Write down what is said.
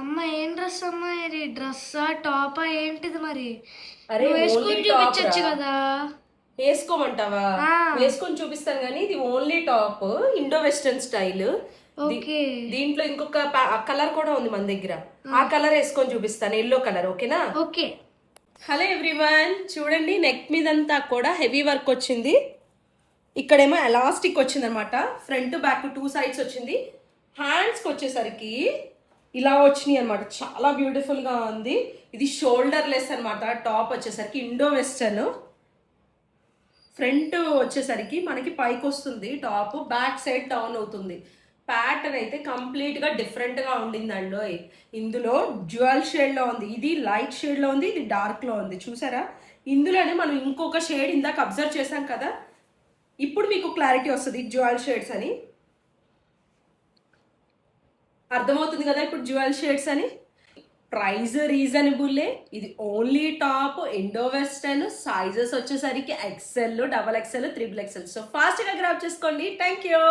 అమ్మ ఏం డ్రెస్ అమ్మా ఇది? డ్రెస్సా టాపా ఏంటిది మరి? అరే నువ్వు ఓన్లీ వేసుకొని టాప్ రా. చూపించచ్చు కదా. వేసుకోమంటావా? ఆ, వేసుకొని చూపిస్తాను కానీ ఇది only top, Indo western style. Okay దీంట్లో ఇంకొక కలర్ కూడా ఉంది మన దగ్గర. ఆ కలర్ వేసుకొని చూపిస్తాను, ఎల్లో కలర్. ఓకేనా? ఓకే. హలో ఎవ్రీవన్, చూడండి నెక్ మీదంతా కూడా హెవీ వర్క్ వచ్చింది. ఇక్కడేమో ఎలాస్టిక్ వచ్చింది అనమాట. ఫ్రంట్ బ్యాక్ 2 సైడ్స్ వచ్చింది. హ్యాండ్స్కి వచ్చేసరికి ఇలా వచ్చినాయి అనమాట. చాలా బ్యూటిఫుల్గా ఉంది. ఇది షోల్డర్ లెస్ అనమాట. టాప్ వచ్చేసరికి ఇండో వెస్టర్న్. ఫ్రంట్ వచ్చేసరికి మనకి పైకి వస్తుంది టాప్, బ్యాక్ సైడ్ డౌన్ అవుతుంది. ప్యాటర్న్ అయితే కంప్లీట్గా డిఫరెంట్గా ఉండిందండి. ఇందులో జ్యువెల్ షేడ్లో ఉంది, ఇది లైట్ షేడ్లో ఉంది, ఇది డార్క్లో ఉంది. చూసారా? ఇందులోనే మనం ఇంకొక షేడ్ ఇందాక అబ్జర్వ్ చేసాం కదా, ఇప్పుడు మీకు క్లారిటీ వస్తుంది జ్యువెల్ షేడ్స్ అని. అర్థమవుతుంది కదా ఇప్పుడు జ్యువెల్ షేడ్స్ అని. ప్రైస్ రీజనబుల్లే. ఇది only top, Indo western. Sizes వచ్చేసరికి XL, XXL, XXL. సో ఫాస్ట్గా గ్రాప్ చేసుకోండి. Thank you.